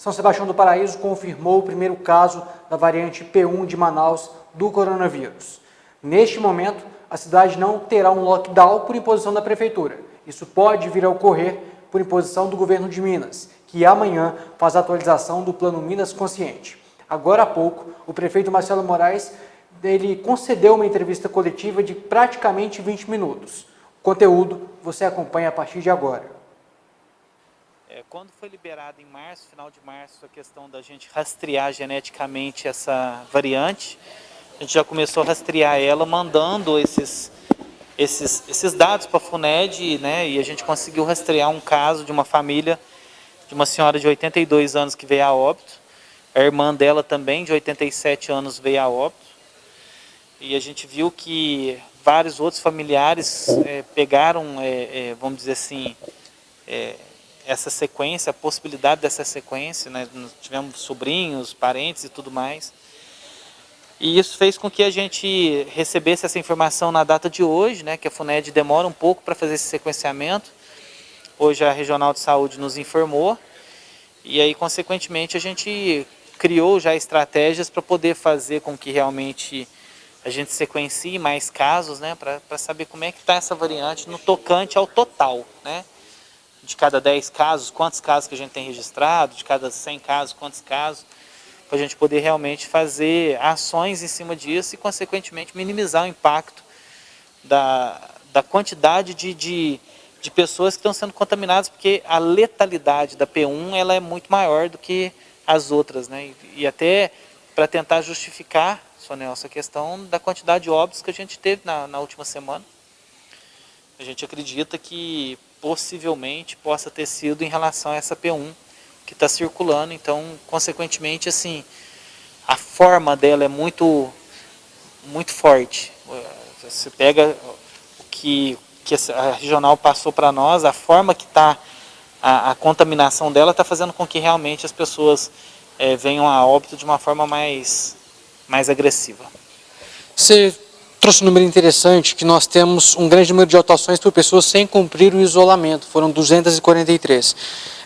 São Sebastião do Paraíso confirmou o primeiro caso da variante P1 de Manaus do coronavírus. Neste momento, a cidade não terá um lockdown por imposição da prefeitura. Isso pode vir a ocorrer por imposição do governo de Minas, que amanhã faz a atualização do Plano Minas Consciente. Agora há pouco, o prefeito Marcelo Moraes ele concedeu uma entrevista coletiva de praticamente 20 minutos. O conteúdo você acompanha a partir de agora. Quando foi liberado em março, final de março, a questão da gente rastrear geneticamente essa variante, a gente já começou a rastrear ela, mandando esses dados para a FUNED, né? E a gente conseguiu rastrear um caso de uma família, de uma senhora de 82 anos que veio a óbito, a irmã dela também, de 87 anos, veio a óbito, e a gente viu que vários outros familiares pegaram, vamos dizer assim, essa sequência, a possibilidade dessa sequência, né? Tivemos sobrinhos, parentes e tudo mais. E isso fez com que a gente recebesse essa informação na data de hoje, né? Que a FUNED demora um pouco para fazer esse sequenciamento. Hoje a Regional de Saúde nos informou. E aí, consequentemente, a gente criou já estratégias para poder fazer com que realmente a gente sequencie mais casos, né? Para saber como é que está essa variante no tocante ao total, né? De cada 10 casos, quantos casos que a gente tem registrado, de cada 100 casos, quantos casos, para a gente poder realmente fazer ações em cima disso e, consequentemente, minimizar o impacto da quantidade de pessoas que estão sendo contaminadas, porque a letalidade da P1 ela é muito maior do que as outras, né? E até para tentar justificar, Sonel, essa questão da quantidade de óbitos que a gente teve na última semana, a gente acredita que possivelmente possa ter sido em relação a essa P1 que está circulando. Então, consequentemente, assim, a forma dela é muito forte. Você pega o que a regional passou para nós, a forma que está a contaminação dela está fazendo com que realmente as pessoas venham a óbito de uma forma mais agressiva. Você trouxe um número interessante, que nós temos um grande número de autuações por pessoas sem cumprir o isolamento, foram 243.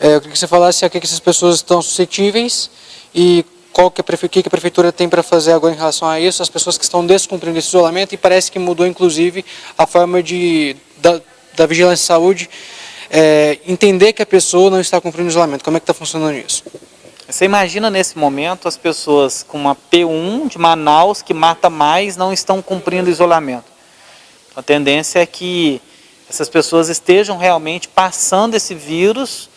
Eu queria que você falasse a que essas pessoas estão suscetíveis e o que a prefeitura tem para fazer agora em relação a isso, as pessoas que estão descumprindo esse isolamento, e parece que mudou inclusive a forma da vigilância de saúde entender que a pessoa não está cumprindo o isolamento. Como é que está funcionando isso? Você imagina nesse momento as pessoas com uma P1 de Manaus que mata mais não estão cumprindo o isolamento. A tendência é que essas pessoas estejam realmente passando esse vírus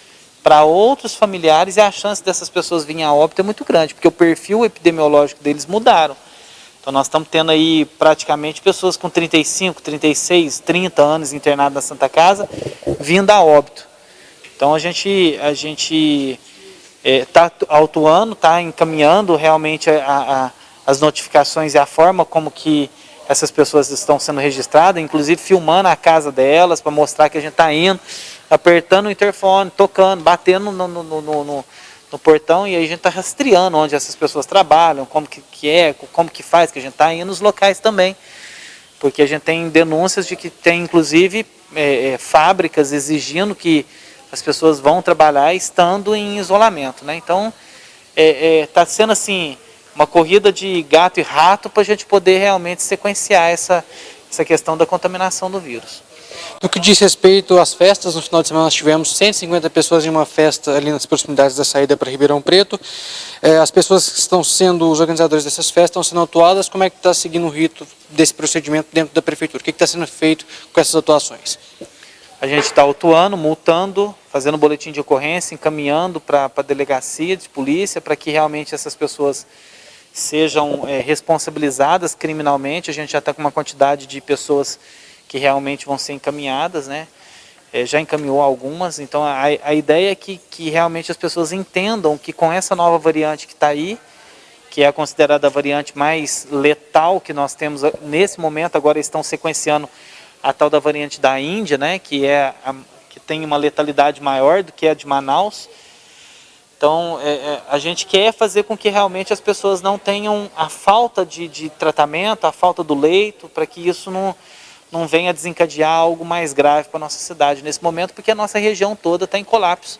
para outros familiares e a chance dessas pessoas virem a óbito é muito grande, porque o perfil epidemiológico deles mudaram. Então nós estamos tendo aí praticamente pessoas com 35, 36, 30 anos internadas na Santa Casa vindo a óbito. Então a gente está autuando, está encaminhando realmente as notificações e a forma como que essas pessoas estão sendo registradas, inclusive filmando a casa delas para mostrar que a gente está indo, apertando o interfone, tocando, batendo no portão, e aí a gente está rastreando onde essas pessoas trabalham, como que faz, que a gente está indo nos locais também, porque a gente tem denúncias de que tem inclusive fábricas exigindo que as pessoas vão trabalhar estando em isolamento, né? Então, está sendo assim uma corrida de gato e rato para a gente poder realmente sequenciar essa questão da contaminação do vírus. No que diz respeito às festas, no final de semana nós tivemos 150 pessoas em uma festa ali nas proximidades da saída para Ribeirão Preto. As pessoas que estão sendo os organizadores dessas festas estão sendo autuadas. Como é que está seguindo o rito desse procedimento dentro da prefeitura? O que está sendo feito com essas atuações? A gente está autuando, multando, fazendo boletim de ocorrência, encaminhando para a delegacia de polícia para que realmente essas pessoas sejam responsabilizadas criminalmente. A gente já está com uma quantidade de pessoas que realmente vão ser encaminhadas, né? Já encaminhou algumas, então a ideia é que realmente as pessoas entendam que com essa nova variante que está aí, que é considerada a variante mais letal que nós temos nesse momento, agora estão sequenciando a tal da variante da Índia, né, que tem uma letalidade maior do que a de Manaus. Então, a gente quer fazer com que realmente as pessoas não tenham a falta de tratamento, a falta do leito, para que isso não venha desencadear algo mais grave para a nossa cidade nesse momento, porque a nossa região toda está em colapso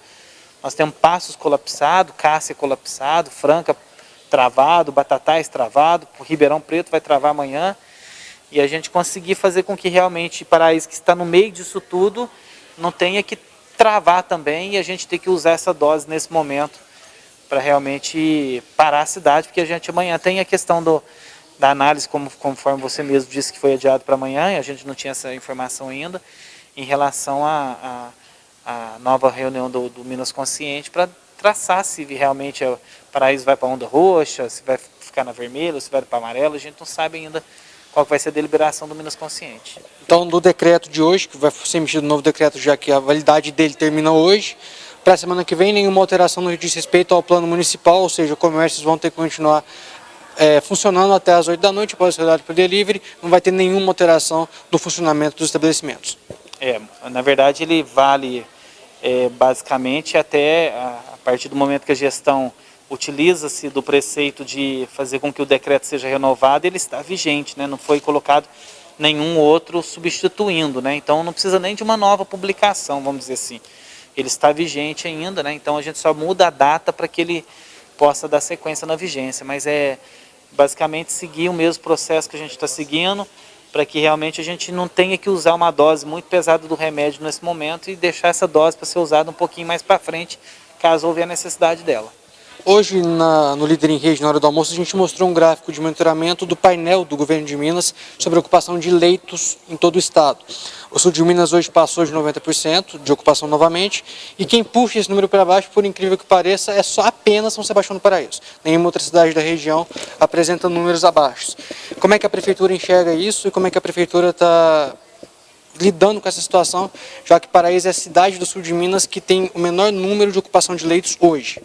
Nós temos Passos colapsado, Cássia colapsado, Franca travado, Batatais travado, o Ribeirão Preto vai travar amanhã. E a gente conseguir fazer com que realmente Paraíso, que está no meio disso tudo, não tenha que travar também e a gente ter que usar essa dose nesse momento para realmente parar a cidade, porque a gente amanhã tem a questão da análise, conforme você mesmo disse que foi adiado para amanhã, e a gente não tinha essa informação ainda, em relação à nova reunião do Minas Consciente, para traçar se realmente o Paraíso vai para a onda roxa, se vai ficar na vermelha, se vai para a amarela, a gente não sabe ainda qual vai ser a deliberação do Minas Consciente. Então, do decreto de hoje, que vai ser emitido um novo decreto, já que a validade dele termina hoje, para a semana que vem, nenhuma alteração no que diz respeito ao plano municipal, ou seja, comércios vão ter que continuar funcionando até as 8 da noite, após ser dado para o delivery, não vai ter nenhuma alteração do funcionamento dos estabelecimentos. Na verdade, ele vale basicamente até a partir do momento que a gestão utiliza-se do preceito de fazer com que o decreto seja renovado, ele está vigente, né? Não foi colocado nenhum outro substituindo, né? Então não precisa nem de uma nova publicação, vamos dizer assim. Ele está vigente ainda, né? Então a gente só muda a data para que ele possa dar sequência na vigência, mas é basicamente seguir o mesmo processo que a gente está seguindo, para que realmente a gente não tenha que usar uma dose muito pesada do remédio nesse momento e deixar essa dose para ser usada um pouquinho mais para frente, caso houver a necessidade dela. Hoje, no Líder em Rede, na hora do almoço, a gente mostrou um gráfico de monitoramento do painel do governo de Minas sobre a ocupação de leitos em todo o estado. O sul de Minas hoje passou de 90% de ocupação novamente, e quem puxa esse número para baixo, por incrível que pareça, é só apenas São Sebastião do Paraíso. Nenhuma outra cidade da região apresenta números abaixo. Como é que a prefeitura enxerga isso e como é que a prefeitura está lidando com essa situação, já que Paraíso é a cidade do sul de Minas que tem o menor número de ocupação de leitos hoje?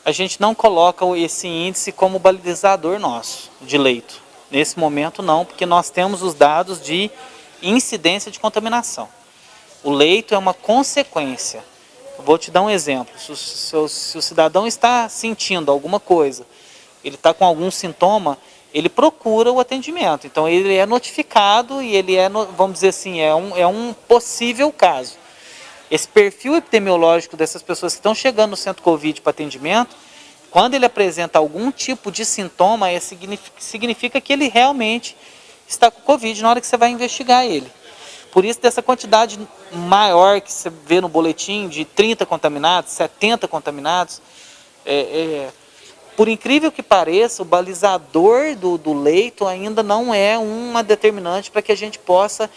A gente não coloca esse índice como balizador nosso de leito. Nesse momento não, porque nós temos os dados de incidência de contaminação. O leito é uma consequência. Vou te dar um exemplo. Se o cidadão está sentindo alguma coisa, ele está com algum sintoma, ele procura o atendimento. Então ele é notificado e ele vamos dizer assim, é um possível caso. Esse perfil epidemiológico dessas pessoas que estão chegando no centro Covid para atendimento, quando ele apresenta algum tipo de sintoma, significa que ele realmente está com Covid na hora que você vai investigar ele. Por isso, dessa quantidade maior que você vê no boletim, de 30 contaminados, 70 contaminados, por incrível que pareça, o balizador do leito ainda não é uma determinante para que a gente possa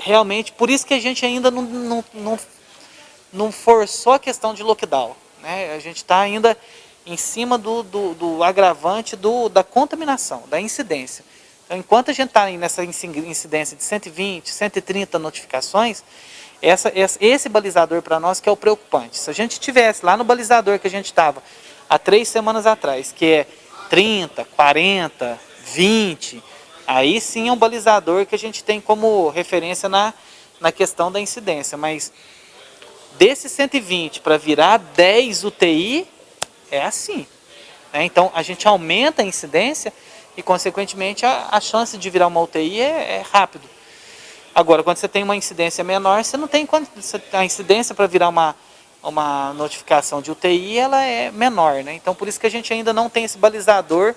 realmente, por isso que a gente ainda não forçou a questão de lockdown, né? A gente está ainda em cima do agravante da contaminação, da incidência. Então, enquanto a gente está nessa incidência de 120, 130 notificações, esse balizador para nós que é o preocupante. Se a gente tivesse lá no balizador que a gente estava há 3 semanas atrás, que é 30, 40, 20... aí sim é um balizador que a gente tem como referência na questão da incidência. Mas desses 120 para virar 10 UTI, é assim. Né? Então a gente aumenta a incidência e, consequentemente, a chance de virar uma UTI é rápido. Agora, quando você tem uma incidência menor, você não tem a incidência para virar uma notificação de UTI, ela é menor. Né? Então, por isso que a gente ainda não tem esse balizador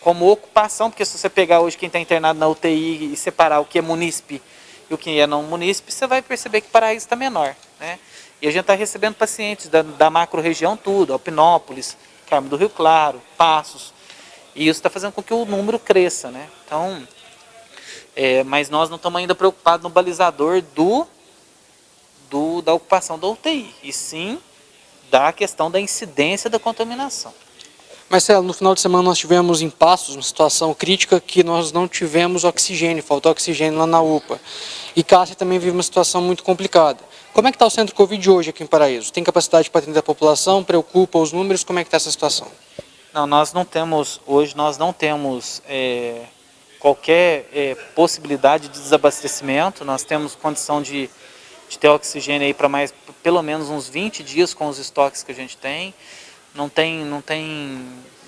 como ocupação, porque se você pegar hoje quem está internado na UTI e separar o que é munícipe e o que é não munícipe, você vai perceber que Paraíso está menor. Né? E a gente está recebendo pacientes da macro-região tudo, Alpinópolis, Carmo do Rio Claro, Passos, e isso está fazendo com que o número cresça. Né? Então, mas nós não estamos ainda preocupados no balizador da ocupação da UTI, e sim da questão da incidência da contaminação. Marcelo, no final de semana nós tivemos em Passos uma situação crítica que nós não tivemos oxigênio, faltou oxigênio lá na UPA. E Cássia também vive uma situação muito complicada. Como é que está o centro Covid hoje aqui em Paraíso? Tem capacidade para atender a população? Preocupa os números? Como é que está essa situação? Não, hoje nós não temos qualquer possibilidade de desabastecimento. Nós temos condição de ter oxigênio aí para pelo menos uns 20 dias com os estoques que a gente tem. Não tem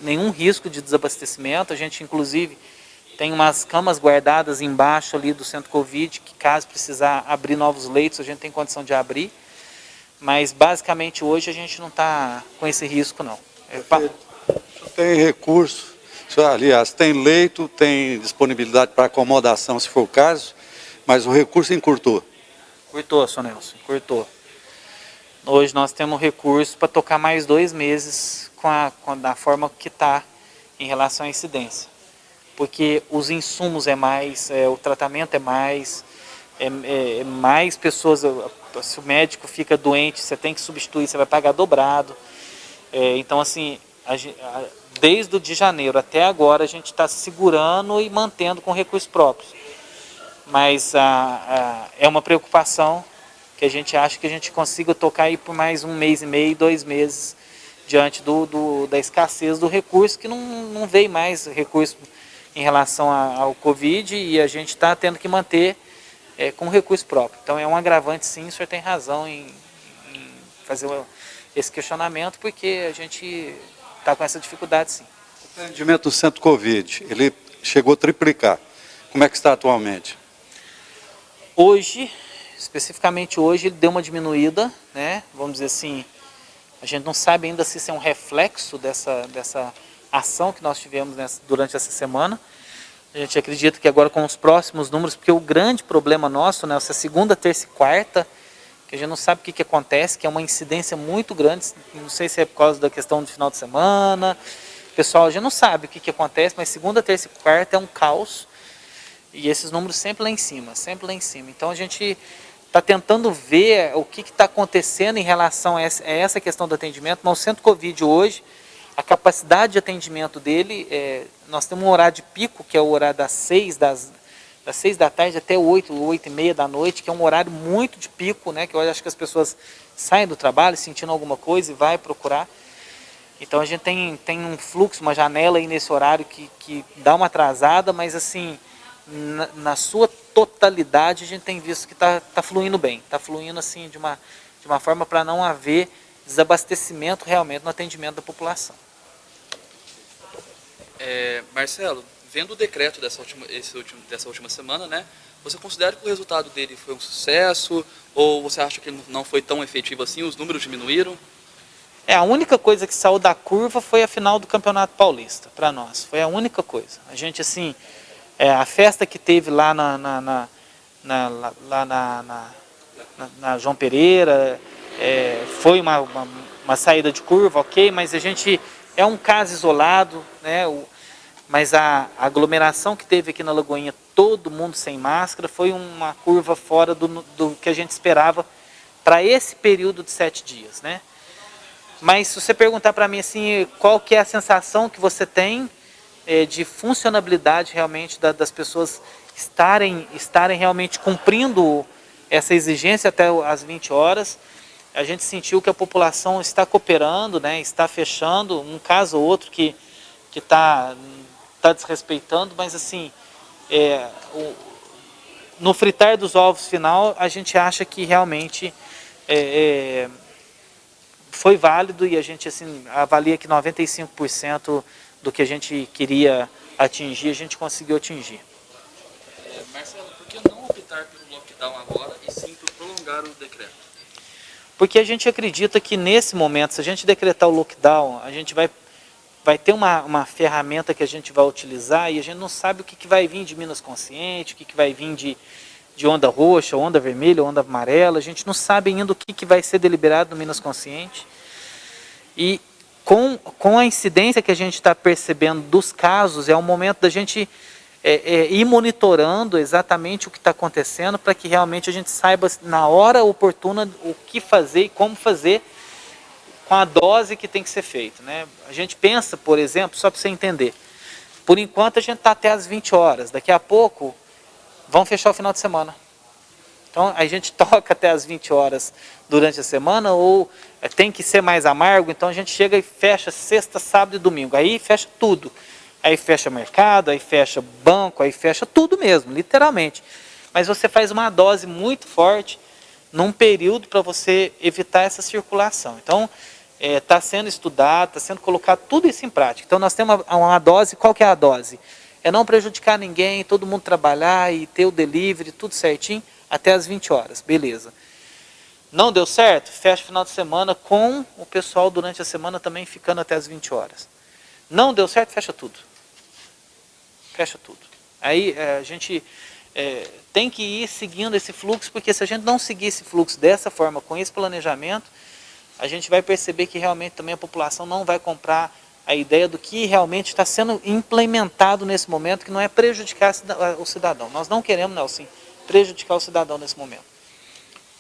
nenhum risco de desabastecimento. A gente, inclusive, tem umas camas guardadas embaixo ali do centro Covid, que caso precisar abrir novos leitos, a gente tem condição de abrir. mas basicamente hoje a gente não está com esse risco não. Tem recurso, aliás, tem leito, tem disponibilidade para acomodação se for o caso, mas o recurso encurtou. Curtou, Sr. Nelson, curtou. Hoje nós temos recurso para tocar mais 2 meses da forma que está em relação à incidência. Porque os insumos é mais, o tratamento é mais pessoas. Se o médico fica doente, você tem que substituir, você vai pagar dobrado. Então, assim, desde o de janeiro até agora, a gente está segurando e mantendo com recursos próprios. Mas é uma preocupação que a gente acha que a gente consiga tocar aí por mais 1 mês e meio, 2 meses, diante da escassez do recurso, que não veio mais recurso em relação ao Covid e a gente está tendo que manter com recurso próprio. Então é um agravante sim, o senhor tem razão em fazer esse questionamento, porque a gente está com essa dificuldade sim. O atendimento do centro Covid, ele chegou a triplicar. Como é que está atualmente? Hoje, especificamente hoje, ele deu uma diminuída, né? Vamos dizer assim, a gente não sabe ainda se isso é um reflexo dessa ação que nós tivemos durante essa semana. A gente acredita que agora com os próximos números, porque o grande problema nosso, né, essa segunda, terça e quarta, que a gente não sabe o que acontece, que é uma incidência muito grande, não sei se é por causa da questão do final de semana, pessoal, a gente não sabe o que acontece, mas segunda, terça e quarta é um caos, e esses números sempre lá em cima, sempre lá em cima. Então a gente está tentando ver o que está acontecendo em relação a essa questão do atendimento, mas o centro Covid hoje, a capacidade de atendimento dele, nós temos um horário de pico, que é o horário das 6 da tarde até 8h30 da noite, que é um horário muito de pico, né, que eu acho que as pessoas saem do trabalho sentindo alguma coisa e vai procurar. Então a gente tem um fluxo, uma janela aí nesse horário que dá uma atrasada, mas assim, na sua totalidade a gente tem visto que está fluindo bem, está fluindo assim de uma forma para não haver desabastecimento realmente no atendimento da população. Marcelo, vendo o decreto dessa última semana, né, você considera que o resultado dele foi um sucesso ou você acha que ele não foi tão efetivo assim, os números diminuíram? A única coisa que saiu da curva foi a final do Campeonato Paulista, para nós, foi a única coisa. A gente, assim, a festa que teve lá na João Pereira, foi uma saída de curva, ok, mas a gente, é um caso isolado, né, mas a aglomeração que teve aqui na Lagoinha, todo mundo sem máscara, foi uma curva fora do que a gente esperava para esse período de 7 dias, né. Mas se você perguntar para mim assim, qual que é a sensação que você tem de funcionabilidade realmente das pessoas estarem realmente cumprindo essa exigência até as 20 horas, a gente sentiu que a população está cooperando, né, está fechando, um caso ou outro que está desrespeitando, mas assim, no fritar dos ovos final, a gente acha que realmente foi válido e a gente assim, avalia que 95% do que a gente queria atingir, a gente conseguiu atingir. Marcelo, por que não optar pelo lockdown agora e sim por prolongar o decreto? Porque a gente acredita que nesse momento, se a gente decretar o lockdown, a gente vai ter uma ferramenta que a gente vai utilizar e a gente não sabe o que vai vir de Minas Consciente, o que vai vir de onda roxa, onda vermelha, onda amarela, a gente não sabe ainda o que vai ser deliberado no Minas Consciente. E com a incidência que a gente está percebendo dos casos, é o momento da gente ir monitorando exatamente o que está acontecendo para que realmente a gente saiba na hora oportuna o que fazer e como fazer com a dose que tem que ser feita, né? A gente pensa, por exemplo, só para você entender, por enquanto a gente está até às 20 horas, daqui a pouco vão fechar o final de semana. Então a gente toca até às 20 horas durante a semana ou tem que ser mais amargo, então a gente chega e fecha sexta, sábado e domingo, aí fecha tudo. Aí fecha mercado, aí fecha banco, aí fecha tudo mesmo, literalmente. Mas você faz uma dose muito forte num período para você evitar essa circulação. Então, está sendo estudado, está sendo colocado tudo isso em prática. Então, nós temos uma dose, qual que é a dose? É não prejudicar ninguém, todo mundo trabalhar e ter o delivery, tudo certinho, até as 20 horas, beleza. Não deu certo? Fecha o final de semana com o pessoal durante a semana também ficando até as 20 horas. Não deu certo? Fecha tudo. Fecha tudo. Aí a gente tem que ir seguindo esse fluxo, porque se a gente não seguir esse fluxo dessa forma, com esse planejamento, a gente vai perceber que realmente também a população não vai comprar a ideia do que realmente está sendo implementado nesse momento, que não é prejudicar o cidadão. Nós não queremos, Nelson, prejudicar o cidadão nesse momento.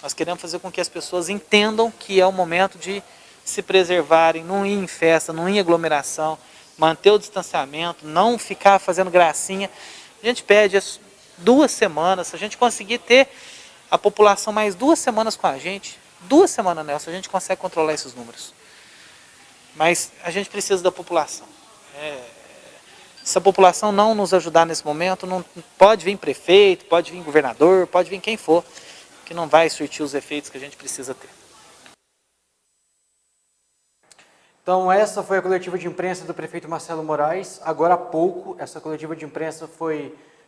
Nós queremos fazer com que as pessoas entendam que é o momento de se preservarem, não ir em festa, não ir em aglomeração, manter o distanciamento, não ficar fazendo gracinha. A gente pede 2 semanas, se a gente conseguir ter a população mais 2 semanas com a gente, 2 semanas, Nelson, a gente consegue controlar esses números. Mas a gente precisa da população. Se a população não nos ajudar nesse momento, não pode vir prefeito, pode vir governador, pode vir quem for, que não vai surtir os efeitos que a gente precisa ter. Então, essa foi a coletiva de imprensa do prefeito Marcelo Moraes. Agora há pouco, essa coletiva de imprensa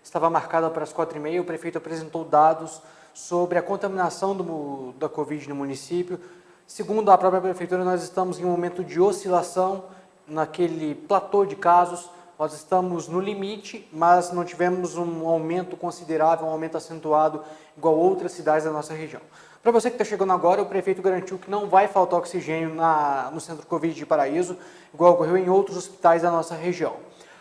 estava marcada para as 4h30. O prefeito apresentou dados sobre a contaminação da Covid no município. Segundo a própria prefeitura, nós estamos em um momento de oscilação naquele platô de casos. Nós estamos no limite, mas não tivemos um aumento considerável, um aumento acentuado, igual outras cidades da nossa região. Para você que está chegando agora, o prefeito garantiu que não vai faltar oxigênio no Centro Covid de Paraíso, igual ocorreu em outros hospitais da nossa região.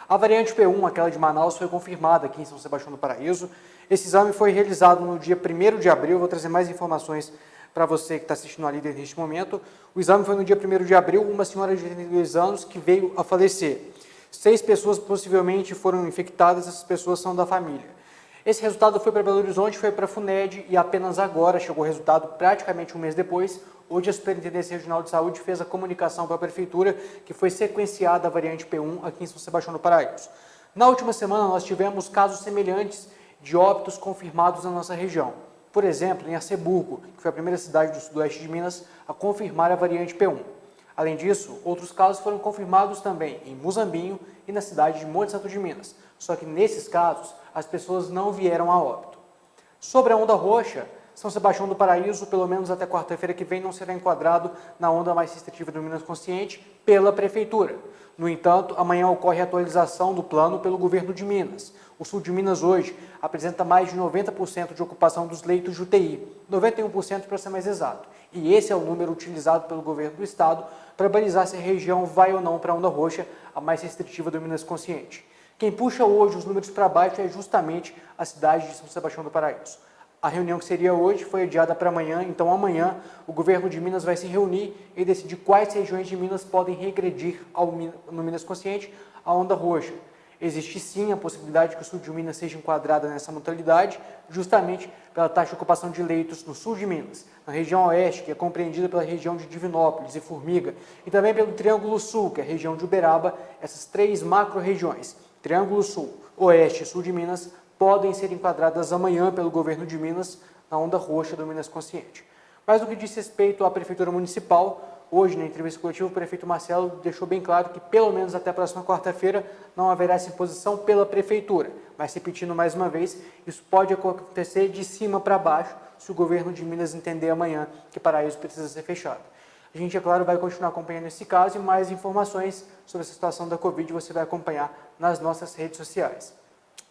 A variante P1, aquela de Manaus, foi confirmada aqui em São Sebastião do Paraíso. Esse exame foi realizado no dia 1º de abril, vou trazer mais informações para você que está assistindo a Líder neste momento. O exame foi no dia 1º de abril, uma senhora de 82 anos que veio a falecer. 6 pessoas possivelmente foram infectadas, essas pessoas são da família. Esse resultado foi para Belo Horizonte, foi para a FUNED e apenas agora chegou o resultado, praticamente um mês depois. Hoje a Superintendência Regional de Saúde fez a comunicação para a Prefeitura que foi sequenciada a variante P1 aqui em São Sebastião do Paraíso. Na última semana nós tivemos casos semelhantes de óbitos confirmados na nossa região. Por exemplo, em Arceburgo, que foi a primeira cidade do sudoeste de Minas a confirmar a variante P1. Além disso, outros casos foram confirmados também em Muzambinho e na cidade de Monte Santo de Minas. Só que nesses casos, as pessoas não vieram a óbito. Sobre a onda roxa, São Sebastião do Paraíso, pelo menos até quarta-feira que vem, não será enquadrado na onda mais restritiva do Minas Consciente pela Prefeitura. No entanto, amanhã ocorre a atualização do plano pelo governo de Minas. O sul de Minas hoje apresenta mais de 90% de ocupação dos leitos de UTI, 91% para ser mais exato. E esse é o número utilizado pelo governo do estado para balizar se a região vai ou não para a onda roxa, a mais restritiva do Minas Consciente. Quem puxa hoje os números para baixo é justamente a cidade de São Sebastião do Paraíso. A reunião que seria hoje foi adiada para amanhã, então amanhã o governo de Minas vai se reunir e decidir quais regiões de Minas podem regredir no Minas Consciente à onda roxa. Existe sim a possibilidade que o sul de Minas seja enquadrado nessa modalidade, justamente pela taxa de ocupação de leitos no sul de Minas, na região oeste, que é compreendida pela região de Divinópolis e Formiga, e também pelo Triângulo Sul, que é a região de Uberaba. Essas 3 macro-regiões, Triângulo Sul, Oeste e Sul de Minas, podem ser enquadradas amanhã pelo governo de Minas na onda roxa do Minas Consciente. Mas no que diz respeito à Prefeitura Municipal, hoje, na entrevista coletiva, o prefeito Marcelo deixou bem claro que, pelo menos até a próxima quarta-feira, não haverá essa imposição pela Prefeitura. Mas, repetindo mais uma vez, isso pode acontecer de cima para baixo, se o governo de Minas entender amanhã que Paraíso precisa ser fechado. A gente, é claro, vai continuar acompanhando esse caso e mais informações sobre a situação da Covid você vai acompanhar nas nossas redes sociais.